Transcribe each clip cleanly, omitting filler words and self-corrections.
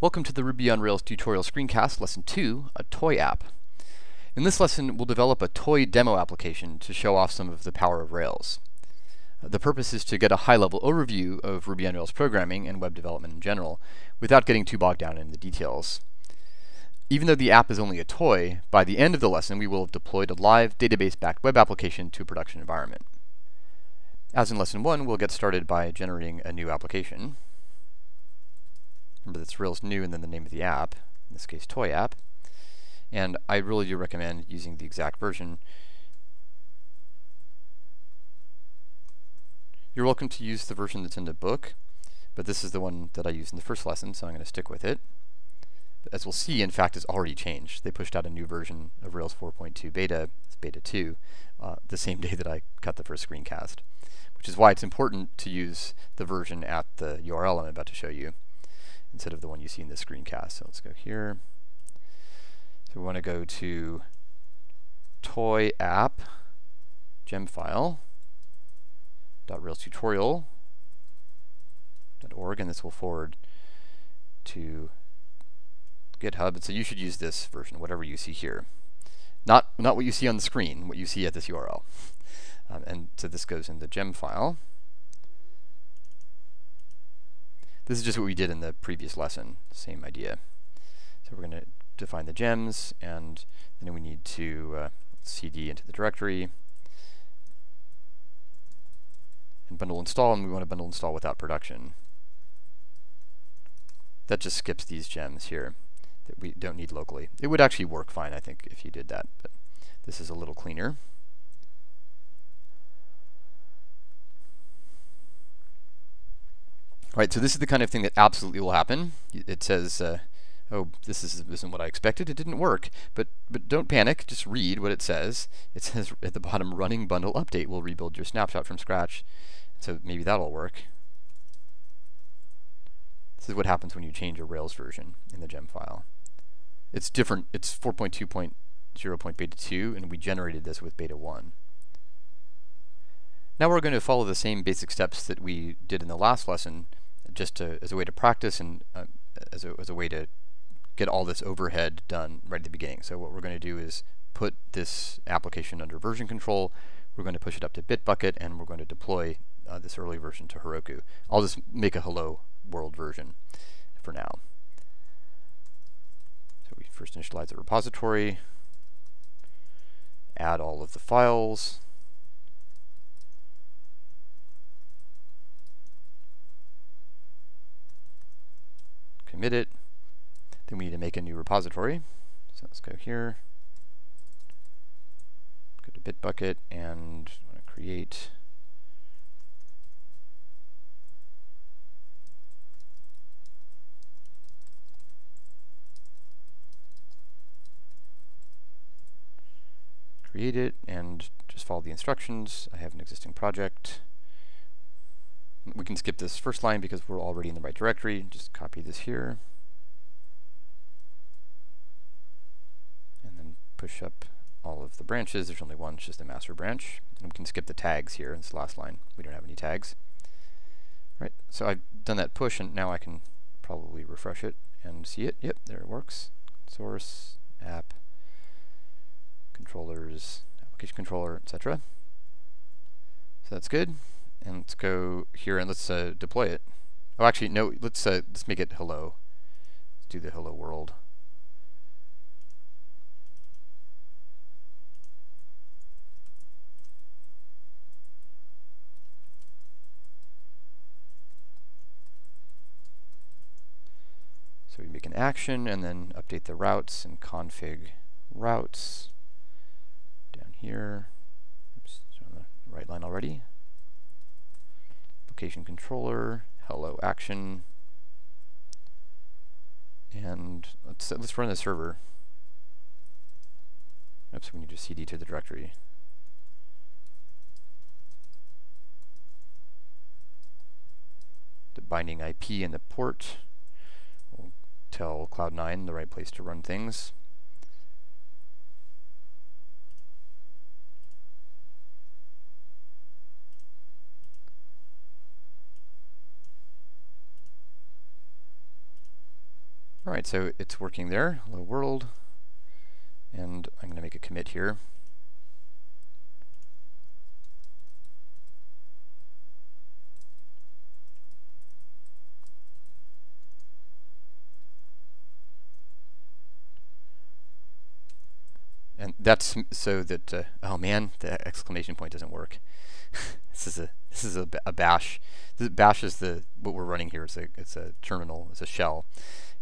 Welcome to the Ruby on Rails tutorial screencast, lesson 2, a toy app. In this lesson, we'll develop a toy demo application to show off some of the power of Rails. The purpose is to get a high-level overview of Ruby on Rails programming and web development in general, without getting too bogged down in the details. Even though the app is only a toy, by the end of the lesson we will have deployed a live database-backed web application to a production environment. As in lesson 1, we'll get started by generating a new application. Remember, that's Rails new and then the name of the app, in this case toy app. And I really do recommend using the exact version. You're welcome to use the version that's in the book, but this is the one that I used in the first lesson, so I'm going to stick with it. As we'll see, in fact, it's already changed. They pushed out a new version of Rails 4.2 beta, it's beta 2, the same day that I cut the first screencast, which is why it's important to use the version at the URL I'm about to show you, instead of the one you see in the screencast. So let's go here. So we want to go to toy app gem file .railstutorial.org, and this will forward to GitHub. And so you should use this version, whatever you see here. Not what you see on the screen, what you see at this URL. And so this goes in the gem file. This is just what we did in the previous lesson, same idea. So we're going to define the gems, and then we need to cd into the directory and bundle install, and we want to bundle install without production. That just skips these gems here that we don't need locally. It would actually work fine, I think, if you did that, but this is a little cleaner. Right, so this is the kind of thing that absolutely will happen. It says, oh, this isn't what I expected. It didn't work. But don't panic. Just read what it says. It says at the bottom, running bundle update will rebuild your snapshot from scratch. So maybe that'll work. This is what happens when you change a Rails version in the gem file. It's different. It's 4.2.0.beta 2, and we generated this with beta 1. Now we're going to follow the same basic steps that we did in the last lesson, just as a way to practice and as a way to get all this overhead done right at the beginning. So what we're going to do is put this application under version control. We're going to push it up to Bitbucket, and we're going to deploy this early version to Heroku. I'll just make a hello world version for now. So we first initialize the repository, add all of the files, commit it. Then we need to make a new repository. So let's go here, go to Bitbucket, and I want to create it, and just follow the instructions. I have an existing project. We can skip this first line because we're already in the right directory. Just copy this here. And then push up all of the branches. There's only one, it's just a master branch. And we can skip the tags here in this last line. We don't have any tags. Right, so I've done that push, and now I can probably refresh it and see it. Yep, there it works. Source, app, controllers, application controller, etc. So that's good. And let's go here and let's deploy it. Oh, actually, no. Let's make it hello. Let's do the hello world. So we make an action and then update the routes and config routes down here. Oops, it's on the right line already. Application controller, hello action, and let's run the server. Oops, we need to cd to the directory. The binding IP and the port will tell Cloud9 the right place to run things. All right, so it's working there. Hello world. And I'm going to make a commit here. And that's so that oh man, the exclamation point doesn't work. This is a bash. Bash is what we're running here. It's a terminal. It's a shell,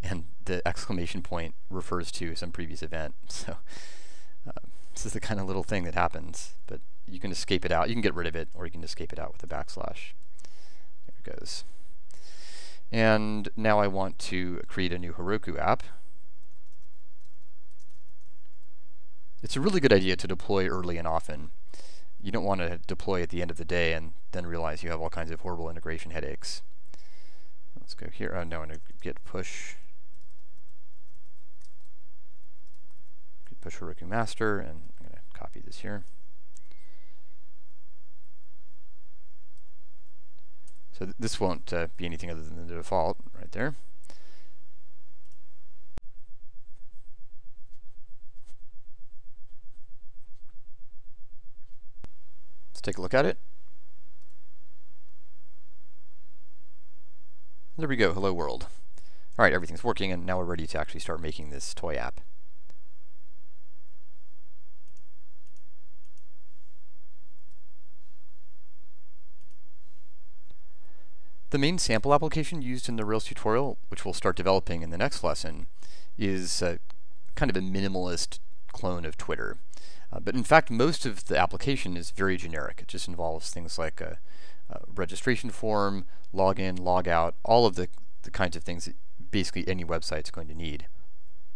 and the exclamation point refers to some previous event. So this is the kind of little thing that happens. But you can escape it out. You can get rid of it, or you can escape it out with a backslash. There it goes. And now I want to create a new Heroku app. It's a really good idea to deploy early and often. You don't want to deploy at the end of the day and then realize you have all kinds of horrible integration headaches. Let's go here. Oh no, I'm going to git push Heroku master, and I'm going to copy this here. So this won't be anything other than the default right there. Let's take a look at it. There we go, hello world. All right, everything's working, and now we're ready to actually start making this toy app. The main sample application used in the Rails tutorial, which we'll start developing in the next lesson, is kind of a minimalist clone of Twitter. But in fact, most of the application is very generic. It just involves things like a registration form, login, logout, all of the kinds of things that basically any website is going to need.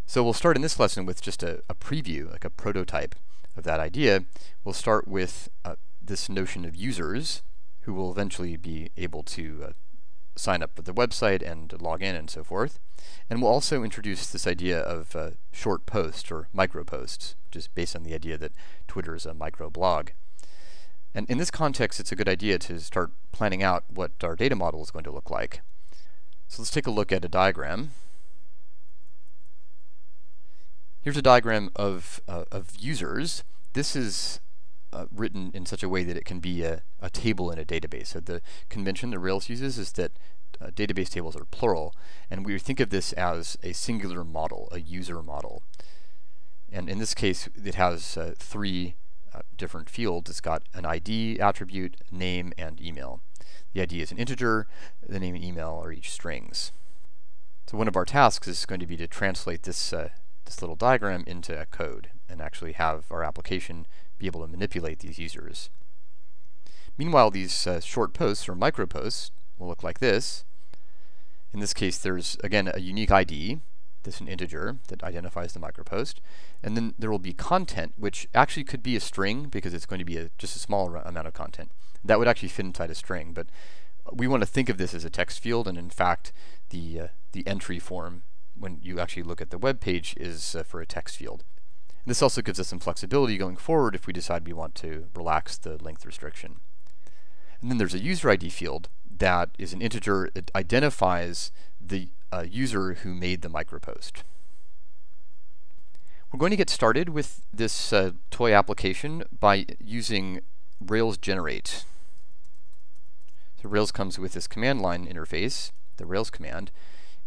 So we'll start in this lesson with just a preview, like a prototype of that idea. We'll start with this notion of users who will eventually be able to sign up for the website and log in and so forth. And we'll also introduce this idea of short posts or micro posts, which is based on the idea that Twitter is a micro blog. And in this context, it's a good idea to start planning out what our data model is going to look like. So let's take a look at a diagram. Here's a diagram of users. This is written in such a way that it can be a table in a database. So the convention that Rails uses is that database tables are plural, and we think of this as a singular model, a user model. And in this case, it has three different fields. It's got an ID attribute, name, and email. The ID is an integer, the name and email are each strings. So one of our tasks is going to be to translate this little diagram into a code and actually have our application be able to manipulate these users. Meanwhile, these short posts or micro posts will look like this. In this case, there's again a unique ID, this is an integer that identifies the micro post, and then there will be content, which actually could be a string because it's going to be just a small amount of content. That would actually fit inside a string, but we want to think of this as a text field, and in fact, the entry form when you actually look at the web page is for a text field. This also gives us some flexibility going forward if we decide we want to relax the length restriction. And then there's a user ID field that is an integer. It identifies the user who made the micropost. We're going to get started with this toy application by using Rails generate. So Rails comes with this command line interface, the Rails command,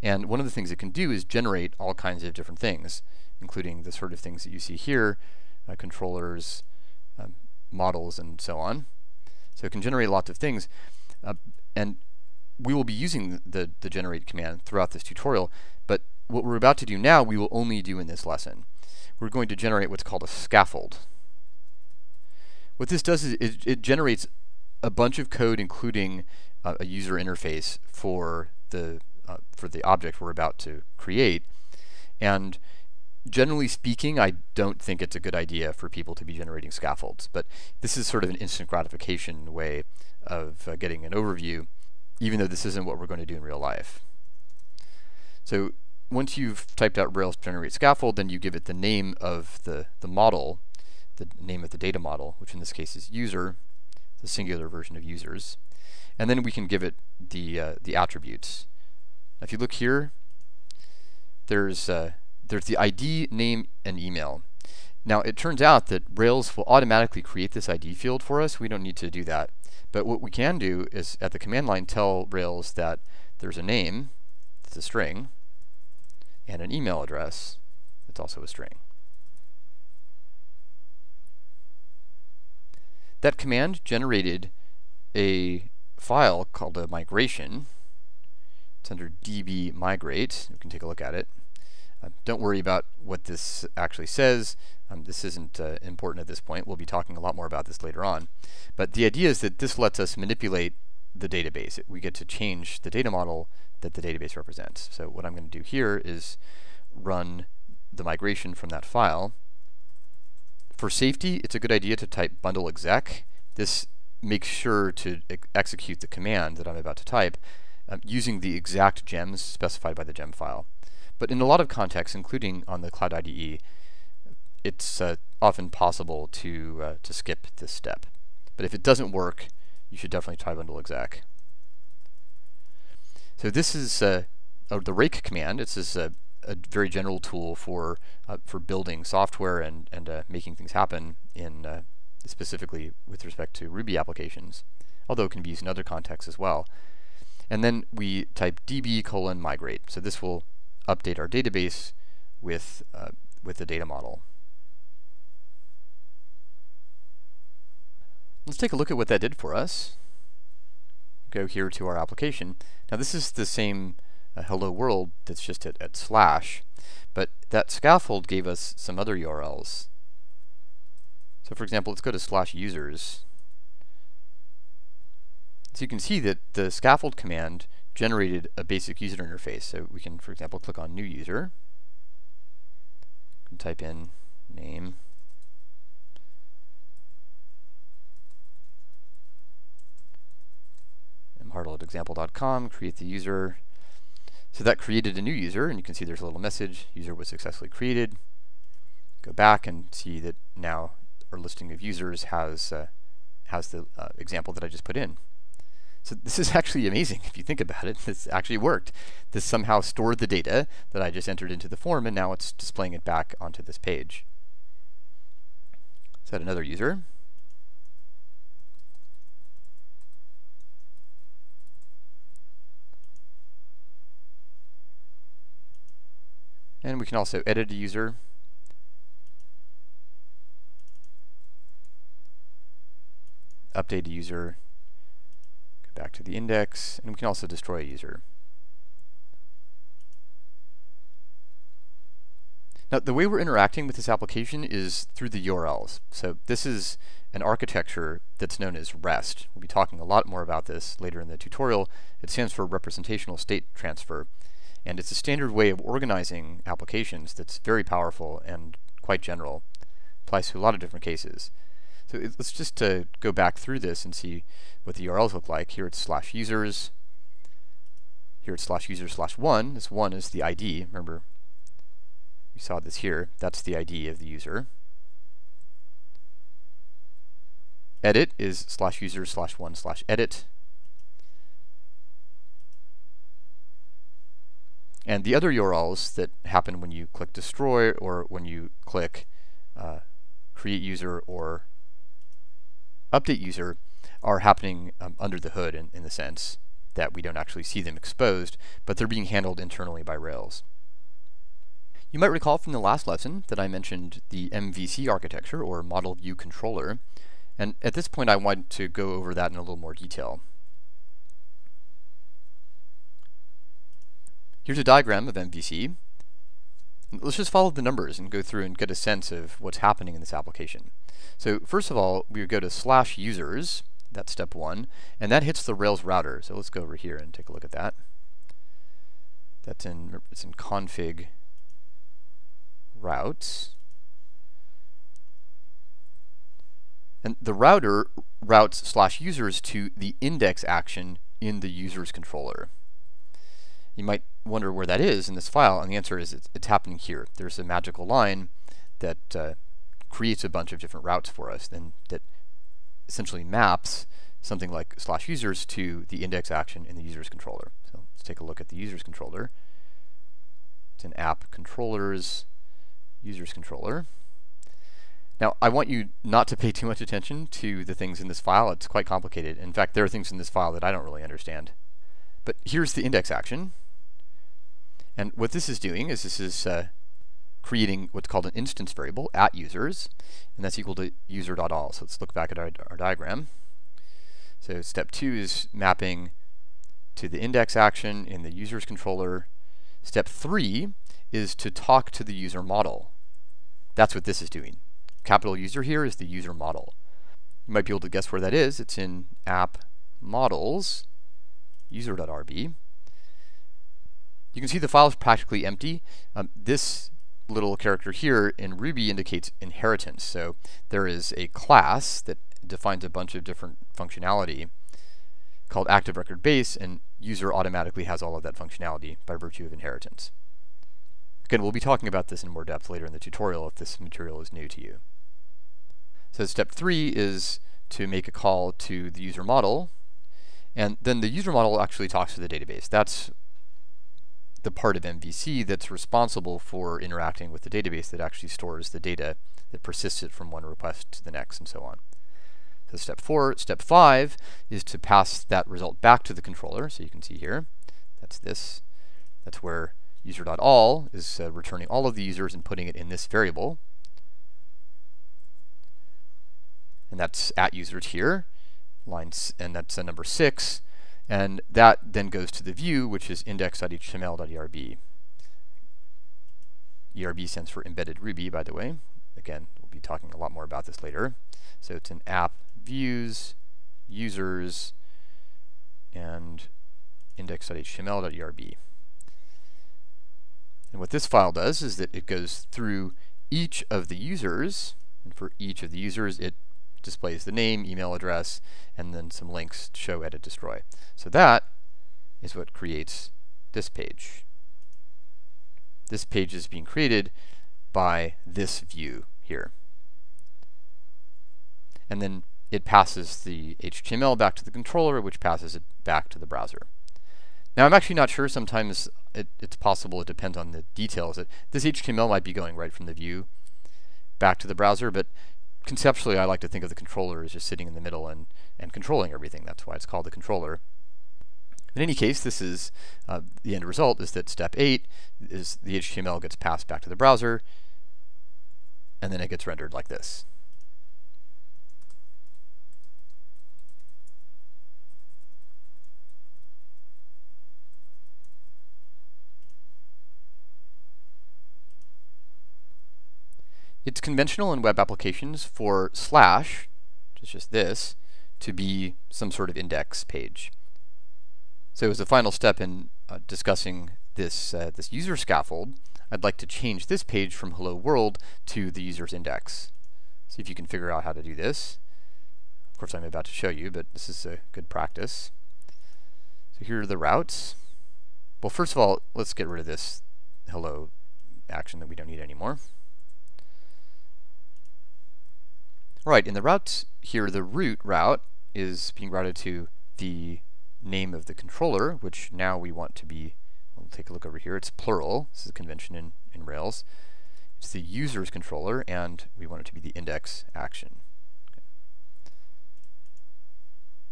and one of the things it can do is generate all kinds of different things, including the sort of things that you see here, controllers, models, and so on. So it can generate lots of things, and we will be using the generate command throughout this tutorial, but what we're about to do now we will only do in this lesson. We're going to generate what's called a scaffold. What this does is it generates a bunch of code, including a user interface for the object we're about to create. And generally speaking, I don't think it's a good idea for people to be generating scaffolds, but this is sort of an instant gratification way of getting an overview, even though this isn't what we're going to do in real life. So once you've typed out Rails generate scaffold, then you give it the name of the model, the name of the data model, which in this case is user, the singular version of users, and then we can give it the attributes. Now if you look here, there's the ID, name, and email. Now, it turns out that Rails will automatically create this ID field for us. We don't need to do that. But what we can do is, at the command line, tell Rails that there's a name, it's a string, and an email address, it's also a string. That command generated a file called a migration. It's under db migrate. You can take a look at it. Don't worry about what this actually says. This isn't important at this point. We'll be talking a lot more about this later on. But the idea is that this lets us manipulate the database. We get to change the data model that the database represents. So what I'm going to do here is run the migration from that file. For safety, it's a good idea to type bundle exec. This makes sure to execute the command that I'm about to type using the exact gems specified by the gem file. But in a lot of contexts, including on the Cloud IDE, it's often possible to skip this step. But if it doesn't work, you should definitely try bundle exec. So this is the rake command. This is a very general tool for building software and making things happen in specifically with respect to Ruby applications, although it can be used in other contexts as well. And then we type db:/migrate. So this will update our database with the data model. Let's take a look at what that did for us. Go here to our application. Now this is the same hello world that's just at slash, but that scaffold gave us some other URLs. So for example, let's go to /users. So you can see that the scaffold command generated a basic user interface. So we can, for example, click on new user, and type in name, mhartle@example.com, create the user. So that created a new user, and you can see there's a little message, user was successfully created. Go back and see that now our listing of users has the example that I just put in. So this is actually amazing if you think about it. This actually worked. This somehow stored the data that I just entered into the form, and now it's displaying it back onto this page. Set another user. And we can also edit a user. Update a user. Go back to the index. And we can also destroy a user. Now, the way we're interacting with this application is through the URLs. So this is an architecture that's known as REST. We'll be talking a lot more about this later in the tutorial. It stands for Representational State Transfer. And it's a standard way of organizing applications that's very powerful and quite general. Applies to a lot of different cases. So let's just go back through this and see what the URLs look like. Here it's /users. Here it's /user/1. This 1 is the ID. Remember, we saw this here. That's the ID of the user. Edit is /user/1/edit. And the other URLs that happen when you click destroy or when you click create user or update user are happening under the hood in the sense that we don't actually see them exposed, but they're being handled internally by Rails. You might recall from the last lesson that I mentioned the MVC architecture, or Model View Controller, and at this point I want to go over that in a little more detail. Here's a diagram of MVC. Let's just follow the numbers and go through and get a sense of what's happening in this application. So first of all, we would go to /users, that's step 1, and that hits the Rails router. So let's go over here and take a look at that. It's in config routes. And the router routes /users to the index action in the user's controller. You might wonder where that is in this file, and the answer is it's happening here. There's a magical line that creates a bunch of different routes for us, and that essentially maps something like /users to the index action in the user's controller. So let's take a look at the user's controller. It's It's an app controllers, users controller. Now, I want you not to pay too much attention to the things in this file. It's quite complicated. In fact, there are things in this file that I don't really understand. But here's the index action. And what this is doing is this is creating what's called an instance variable at users, and that's equal to user.all. So let's look back at our diagram. So step 2 is mapping to the index action in the users controller. Step 3 is to talk to the user model. That's what this is doing. Capital user here is the user model. You might be able to guess where that is. It's in app models, user.rb. You can see the file is practically empty. This little character here in Ruby indicates inheritance. So there is a class that defines a bunch of different functionality called active record base, and user automatically has all of that functionality by virtue of inheritance. Again, we'll be talking about this in more depth later in the tutorial if this material is new to you. So step 3 is to make a call to the user model, and then the user model actually talks to the database. That's the part of MVC that's responsible for interacting with the database that actually stores the data that persists it from one request to the next and so on. So step 4. Step 5 is to pass that result back to the controller. So you can see here, that's this. That's where user.all is returning all of the users and putting it in this variable. And that's at users here, and that's number 6. And that then goes to the view, which is index.html.erb. ERB stands for embedded Ruby, by the way. Again, we'll be talking a lot more about this later. So it's an app views, users, and index.html.erb. And what this file does is that it goes through each of the users, and for each of the users it displays the name, email address, and then some links to show, edit, destroy. So that is what creates this page. This page is being created by this view here. And then it passes the HTML back to the controller, which passes it back to the browser. Now, I'm actually not sure. Sometimes it's possible, it depends on the details. This HTML might be going right from the view back to the browser, but conceptually, I like to think of the controller as just sitting in the middle and controlling everything. That's why it's called the controller. In any case, this is the end result is that step 8 is the HTML gets passed back to the browser, and then it gets rendered like this. It's conventional in web applications for slash, which is just this, to be some sort of index page. So as a final step in discussing this, this user scaffold, I'd like to change this page from hello world to the user's index. See if you can figure out how to do this. Of course, I'm about to show you, but this is a good practice. So here are the routes. Well, first of all, let's get rid of this hello action that we don't need anymore. Right, in the routes here, the root route is being routed to the name of the controller, which now we want to be, we'll take a look over here, it's plural. This is a convention in Rails. It's the user's controller, and we want it to be the index action. Okay.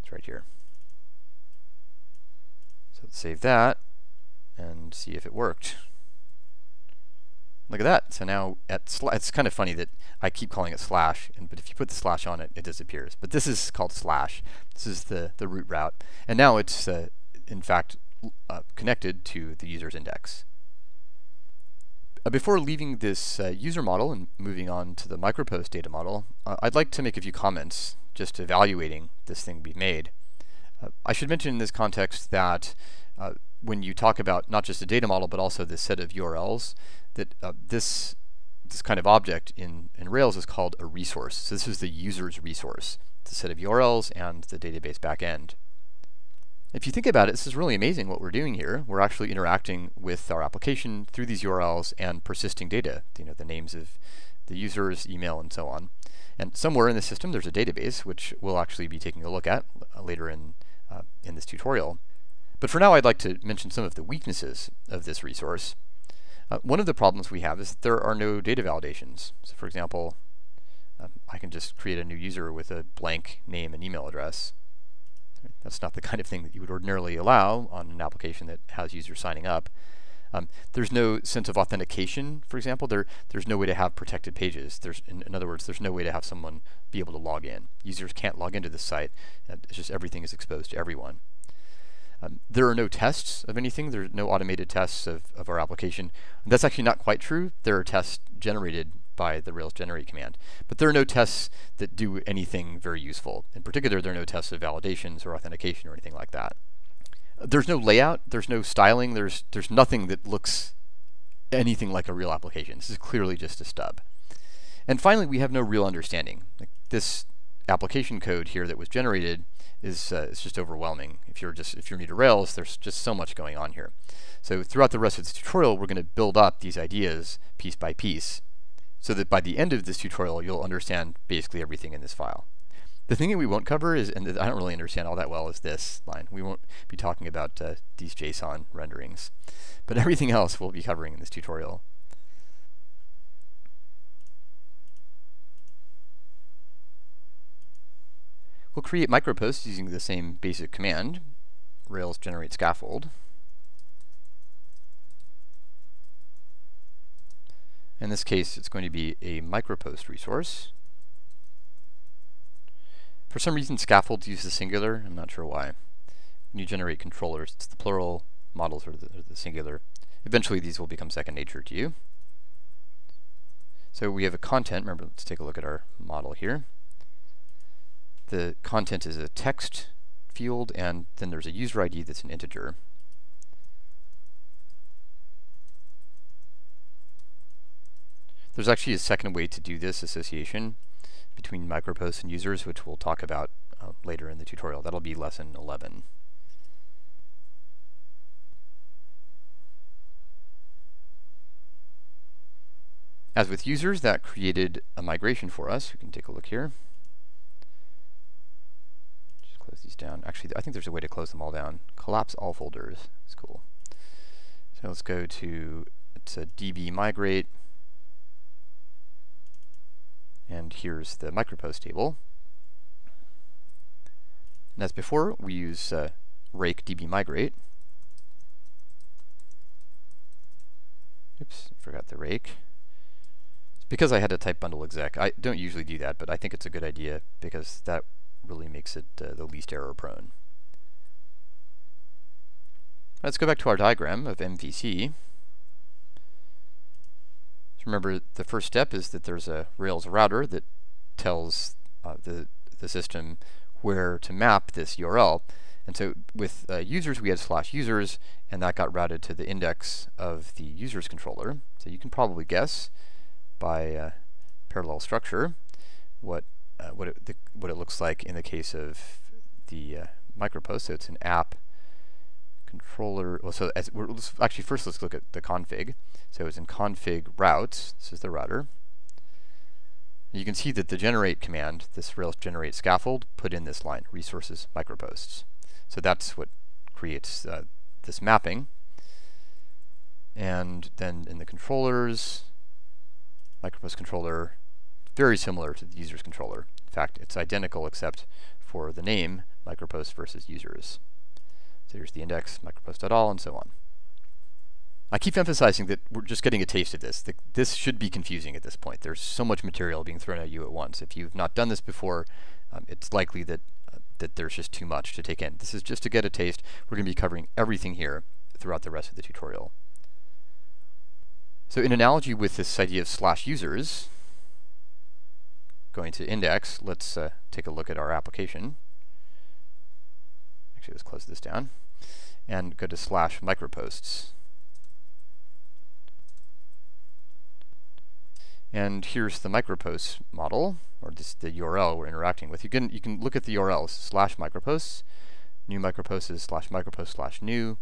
It's right here. So let's save that and see if it worked. Look at that. So now it's kind of funny that I keep calling it slash, but if you put the slash on it, it disappears. But this is called slash. This is the root route. And now it's, in fact, connected to the user's index. Before leaving this user model and moving on to the micropost data model, I'd like to make a few comments just evaluating this thing we've made. I should mention in this context that when you talk about not just a data model, but also this set of URLs, that this kind of object in Rails is called a resource. So this is the user's resource. It's a set of URLs and the database backend. If you think about it, this is really amazing what we're doing here. We're actually interacting with our application through these URLs and persisting data, the names of the users, email, and so on. And somewhere in the system there's a database, which we'll actually be taking a look at later in this tutorial. But for now, I'd like to mention some of the weaknesses of this resource. One of the problems we have is that there are no data validations. So for example, I can just create a new user with a blank name and email address. That's not the kind of thing that you would ordinarily allow on an application that has users signing up. There's no sense of authentication, for example. There's no way to have protected pages. In other words, there's no way to have someone be able to log in. Users can't log into this site. It's just everything is exposed to everyone. There are no tests of anything. There's no automated tests of our application. And that's actually not quite true. There are tests generated by the Rails generate command. But there are no tests that do anything very useful. In particular, there are no tests of validations or authentication or anything like that. There's no layout, there's no styling, there's nothing that looks anything like a real application. This is clearly just a stub. And finally, we have no real understanding. Like this application code here that was generated is just overwhelming. If you're new to Rails, there's just so much going on here. So throughout the rest of this tutorial, we're going to build up these ideas piece by piece, so that by the end of this tutorial, you'll understand basically everything in this file. The thing that we won't cover is, and I don't really understand all that well, is this line. We won't be talking about these JSON renderings. But everything else we'll be covering in this tutorial. We'll create microposts using the same basic command, Rails generate scaffold. In this case, it's going to be a micropost resource. For some reason, scaffolds use the singular. I'm not sure why. When you generate controllers, it's the plural, models are the singular. Eventually, these will become second nature to you. So we have a content. Remember, let's take a look at our model here. The content is a text field, and then there's a user ID that's an integer. There's actually a second way to do this association between microposts and users, which we'll talk about later in the tutorial. That'll be lesson 11. As with users, that created a migration for us. We can take a look here. Just close these down. Actually, I think there's a way to close them all down. Collapse all folders. It's cool. So let's go to, it's a db migrate. And here's the micropost table. And as before, we use rake db migrate. Oops, forgot the rake. It's because I had to type bundle exec. I don't usually do that, but I think it's a good idea because that really makes it the least error prone. Let's go back to our diagram of MVC. Remember, the first step is that there's a Rails router that tells the system where to map this URL. And so with users, we had /users, and that got routed to the index of the users controller. So you can probably guess by parallel structure what it looks like in the case of the micropost. So it's an app controller. Well, so actually first let's look at the config. So it's in config routes. This is the router. You can see that the generate command, this Rails generate scaffold, put in this line, resources microposts. So that's what creates this mapping. And then in the controllers, micropost controller, very similar to the users controller. In fact, it's identical except for the name, micropost versus users. So here's the index, micropost.all, and so on. I keep emphasizing that we're just getting a taste of this. This should be confusing at this point. There's so much material being thrown at you at once. If you've not done this before, it's likely that there's just too much to take in. This is just to get a taste. We're going to be covering everything here throughout the rest of the tutorial. So in analogy with this idea of /users, going to index, let's take a look at our application. Actually, let's close this down and go to /microposts. And here's the microposts model, or the URL we're interacting with. You can look at the URL, /microposts, new microposts is /micropost/new.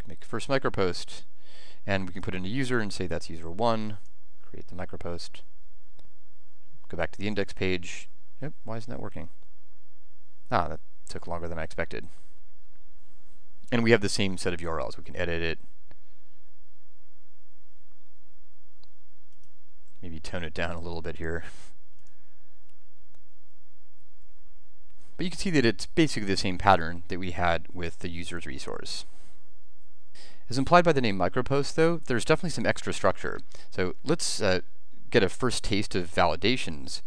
Make first micropost, and we can put in a user and say that's user 1, create the micropost, go back to the index page. Yep, why isn't that working? Ah, that took longer than I expected. And we have the same set of URLs. We can edit it, maybe tone it down a little bit here. But you can see that it's basically the same pattern that we had with the user's resource. As implied by the name micropost, though, there's definitely some extra structure. So let's get a first taste of validations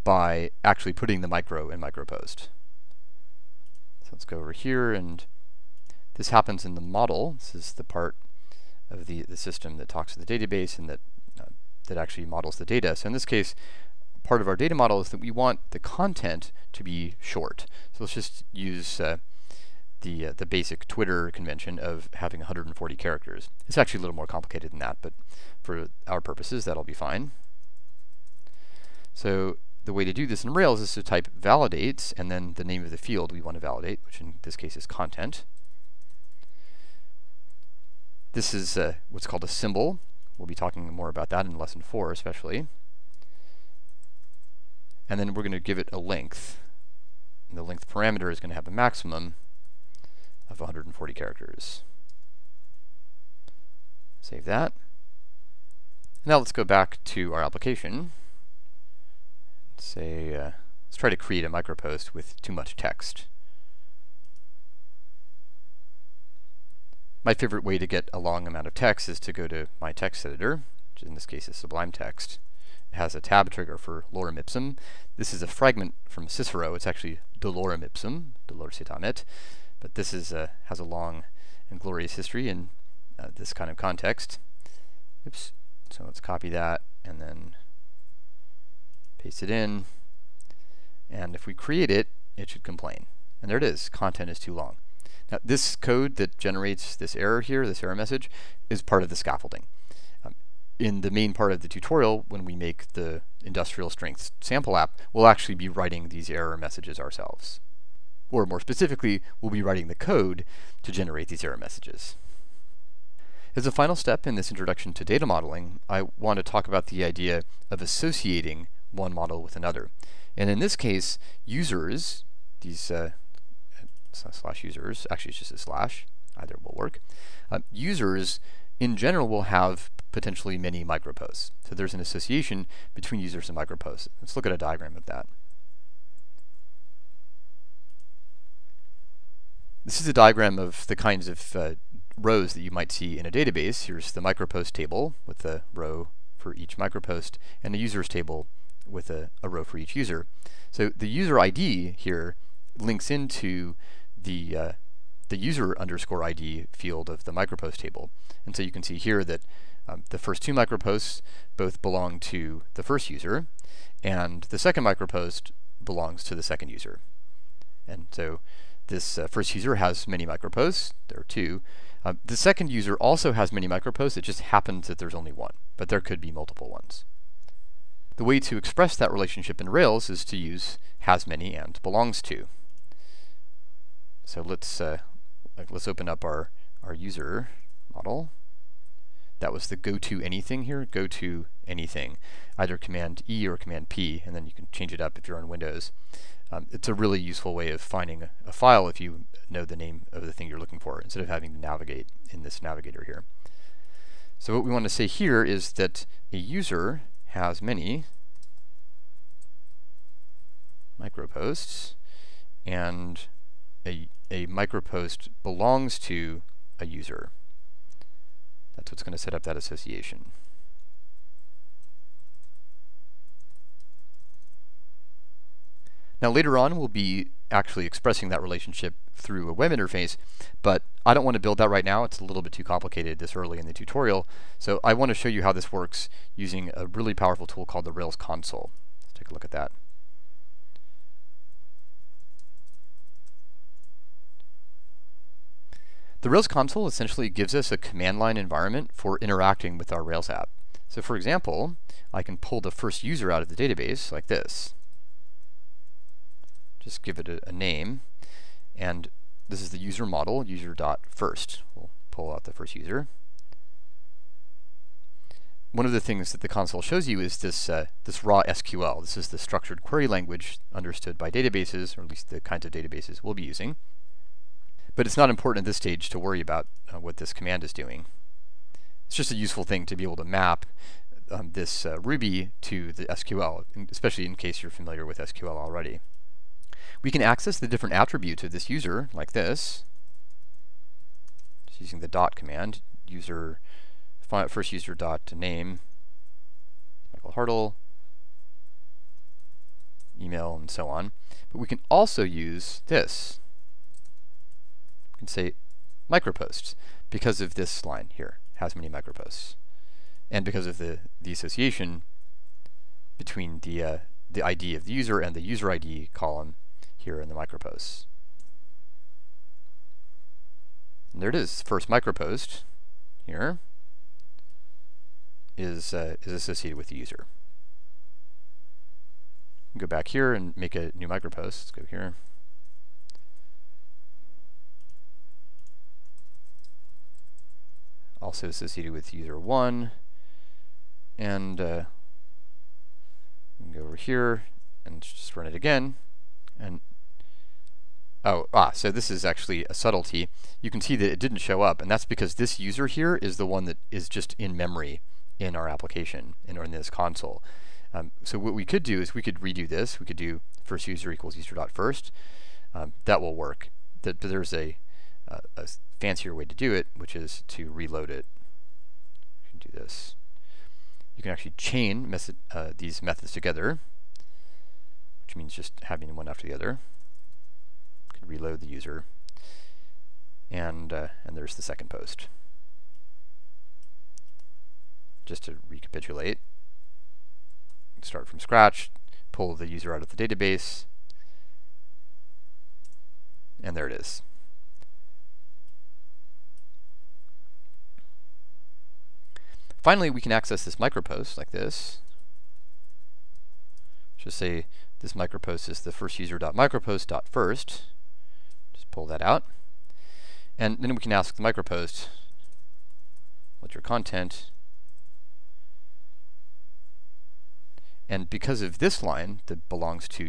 by actually putting the micro in micropost. So let's go over here, and this happens in the model. This is the part of the system that talks to the database and that actually models the data. So in this case, part of our data model is that we want the content to be short. So let's just use the basic Twitter convention of having 140 characters. It's actually a little more complicated than that, but for our purposes, that'll be fine. So the way to do this in Rails is to type validates and then the name of the field we want to validate, which in this case is content. This is what's called a symbol. We'll be talking more about that in lesson 4 especially. And then we're going to give it a length. And the length parameter is going to have a maximum of 140 characters. Save that. Now let's go back to our application. Say, let's try to create a micropost with too much text. My favorite way to get a long amount of text is to go to my text editor, which in this case is Sublime Text. It has a tab trigger for lorem ipsum. This is a fragment from Cicero. It's actually dolorem ipsum, dolor sit, but this is has a long and glorious history in this kind of context. Oops. So let's copy that and then paste it in. And if we create it, it should complain. And there it is. Content is too long. Now, this code that generates this error here, this error message, is part of the scaffolding. In the main part of the tutorial, when we make the industrial strength sample app, we'll actually be writing these error messages ourselves. Or more specifically, we'll be writing the code to generate these error messages. As a final step in this introduction to data modeling, I want to talk about the idea of associating one model with another. And in this case, users, these slash users, actually it's just a slash, either will work. Users in general will have potentially many microposts. So there's an association between users and microposts. Let's look at a diagram of that. This is a diagram of the kinds of rows that you might see in a database. Here's the micropost table with a row for each micropost and a users table with a row for each user. So the user ID here links into the user underscore ID field of the micropost table. And so you can see here that the first two microposts both belong to the first user, and the second micropost belongs to the second user. And so this first user has many microposts. There are two. The second user also has many microposts. It just happens that there's only one, but there could be multiple ones. The way to express that relationship in Rails is to use has many and belongs to. So let's open up our user model. That was the go to anything here, go to anything, either Command E or Command P, and then you can change it up if you're on Windows. It's a really useful way of finding a file if you know the name of the thing you're looking for, instead of having to navigate in this navigator here. So what we want to say here is that a user has many microposts, and a micropost belongs to a user. That's what's going to set up that association. Now later on we'll be actually expressing that relationship through a web interface, but I don't want to build that right now. It's a little bit too complicated this early in the tutorial, so I want to show you how this works using a really powerful tool called the Rails console. Let's take a look at that. The Rails console essentially gives us a command line environment for interacting with our Rails app. So for example, I can pull the first user out of the database like this. Just give it a name, and this is the user model, user.first. We'll pull out the first user. One of the things that the console shows you is this raw SQL. This is the structured query language understood by databases, or at least the kinds of databases we'll be using. But it's not important at this stage to worry about what this command is doing. It's just a useful thing to be able to map this Ruby to the SQL, especially in case you're familiar with SQL already. We can access the different attributes of this user like this, just using the dot command. User, first user dot name, Michael Hartle, email, and so on. But we can also use this. We can say microposts because of this line here, has many microposts, and because of the association between the ID of the user and the user ID column here in the microposts. And there it is. First micropost here is associated with the user. Go back here and make a new micropost. Let's go here. Also associated with user 1. And we can go over here and just run it again. And so this is actually a subtlety. You can see that it didn't show up, and that's because this user here is the one that is just in memory in our application or in this console. So what we could do is we could redo this. We could do first user equals user.first. That will work. But there's a fancier way to do it, which is to reload it. You can do this. You can actually chain these methods together, which means just having one after the other. You can reload the user, and there's the second post. Just to recapitulate, start from scratch, pull the user out of the database, and there it is. Finally, we can access this micropost like this. Just say this micropost is the first user.micropost.first. Just pull that out. And then we can ask the micropost, what's your content? And because of this line that belongs to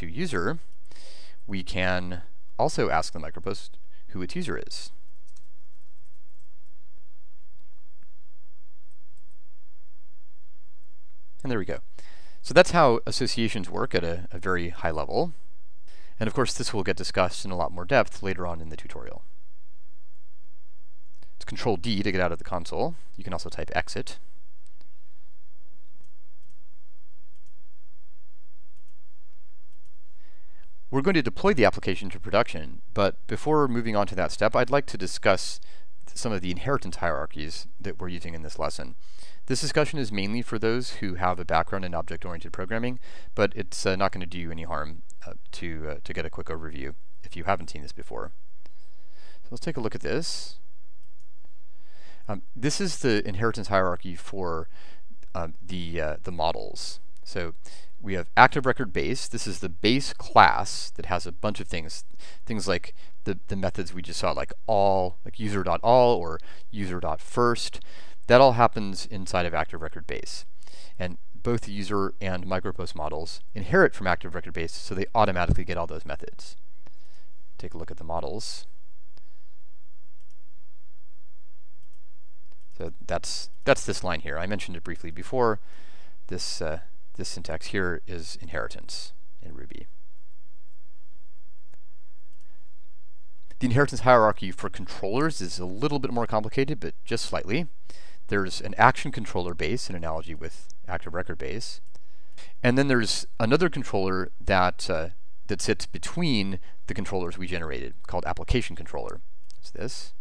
user, we can also ask the micropost who its user is. And there we go. So that's how associations work at a very high level. And of course, this will get discussed in a lot more depth later on in the tutorial. It's Control D to get out of the console. You can also type exit. We're going to deploy the application to production, but before moving on to that step, I'd like to discuss some of the inheritance hierarchies that we're using in this lesson. This discussion is mainly for those who have a background in object-oriented programming, but it's not going to do you any harm to get a quick overview if you haven't seen this before. So let's take a look at this. This is the inheritance hierarchy for the models. So we have active record base. This is the base class that has a bunch of things like the methods we just saw, like all, like user.all or user.first. That all happens inside of active record base. And both the user and micropost models inherit from active record base, so they automatically get all those methods. Take a look at the models. So that's this line here. I mentioned it briefly before. This syntax here is inheritance in Ruby. The inheritance hierarchy for controllers is a little bit more complicated, but just slightly. There's an action controller base, an analogy with active record base. And then there's another controller that sits between the controllers we generated, called application controller. It's this.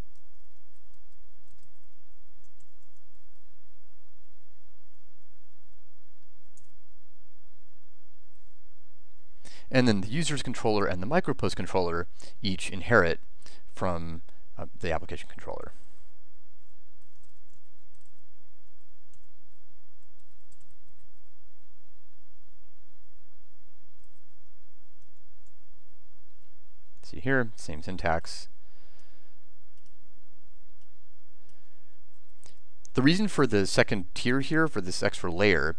And then the user's controller and the micropost controller each inherit from the application controller. See here, same syntax. The reason for the second tier here, for this extra layer,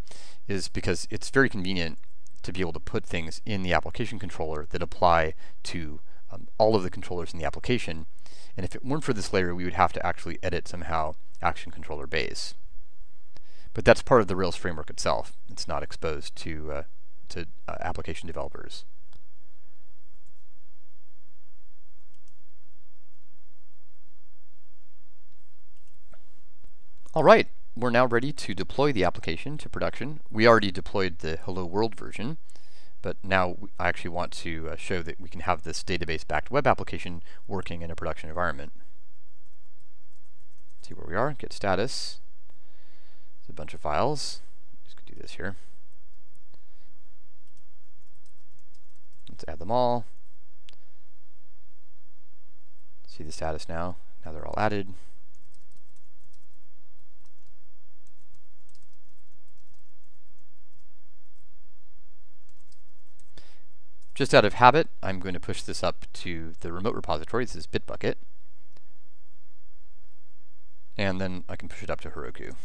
is because it's very convenient to be able to put things in the application controller that apply to all of the controllers in the application. And if it weren't for this layer, we would have to actually edit somehow action controller base. But that's part of the Rails framework itself. It's not exposed to application developers. All right, we're now ready to deploy the application to production. We already deployed the Hello World version, but now I actually want to show that we can have this database-backed web application working in a production environment. See where we are, get status. It's a bunch of files. Just do this here. Let's add them all. See the status now. Now they're all added. Just out of habit, I'm going to push this up to the remote repository. This is Bitbucket. And then I can push it up to Heroku.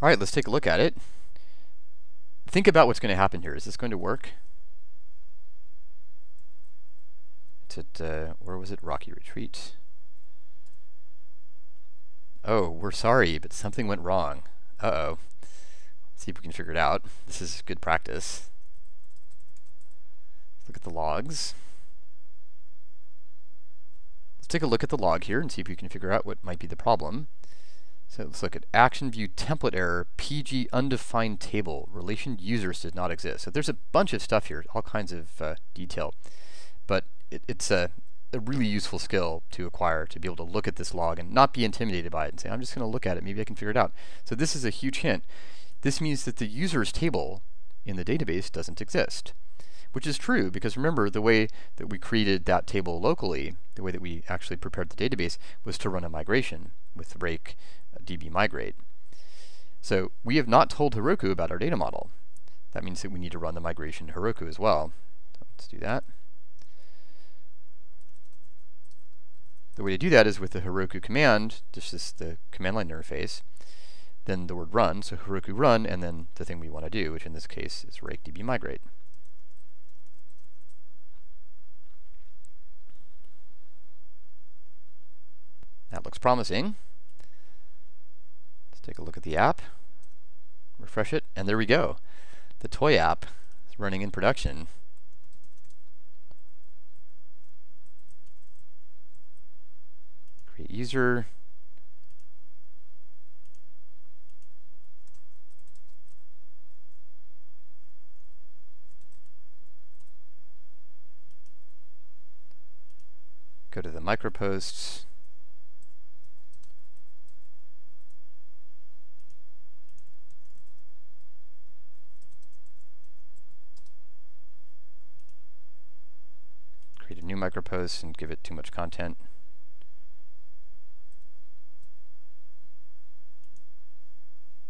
All right, let's take a look at it. Think about what's going to happen here. Is this going to work? It's at, where was it? Rocky Retreat. Oh, we're sorry, but something went wrong. Uh-oh. Let's see if we can figure it out. This is good practice. Look at the logs. Let's take a look at the log here and see if we can figure out what might be the problem. So let's look at action view template error, PG undefined table, relation users did not exist. So there's a bunch of stuff here, all kinds of detail. But it's a really useful skill to acquire, to be able to look at this log and not be intimidated by it and say, I'm just going to look at it, maybe I can figure it out. So this is a huge hint. This means that the users table in the database doesn't exist, which is true because remember the way that we created that table locally, the way that we actually prepared the database was to run a migration with rake db migrate. So we have not told Heroku about our data model. That means that we need to run the migration to Heroku as well. So let's do that. The way to do that is with the Heroku command, this is the command line interface, then the word run, so Heroku run, and then the thing we want to do, which in this case is rake db migrate. That looks promising. Let's take a look at the app, refresh it, and there we go. The toy app is running in production. Create user. Go to the microposts. Create a new micropost and give it too much content.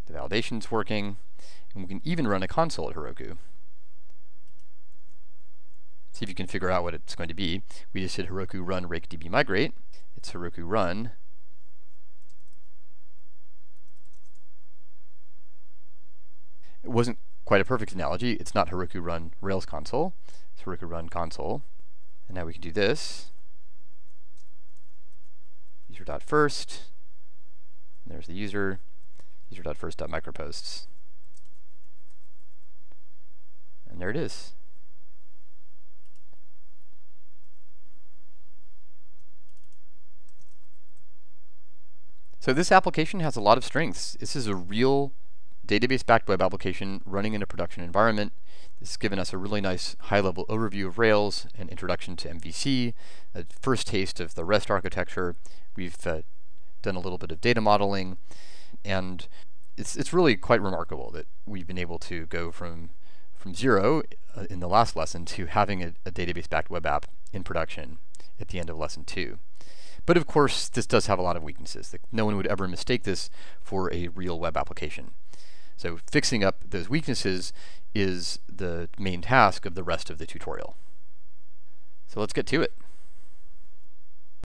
The validation's working, and we can even run a console at Heroku. See if you can figure out what it's going to be. We just did Heroku run rake db migrate. It's Heroku run. It wasn't quite a perfect analogy. It's not Heroku run Rails console. It's Heroku run console. And now we can do this. User.first. There's the user. User.first.microposts. And there it is. So this application has a lot of strengths. This is a real database-backed web application running in a production environment. This has given us a really nice high-level overview of Rails, an introduction to MVC, a first taste of the REST architecture. We've done a little bit of data modeling, and it's really quite remarkable that we've been able to go from zero in the last lesson to having a database-backed web app in production at the end of lesson 2. But of course, this does have a lot of weaknesses. No one would ever mistake this for a real web application. So fixing up those weaknesses is the main task of the rest of the tutorial. So let's get to it.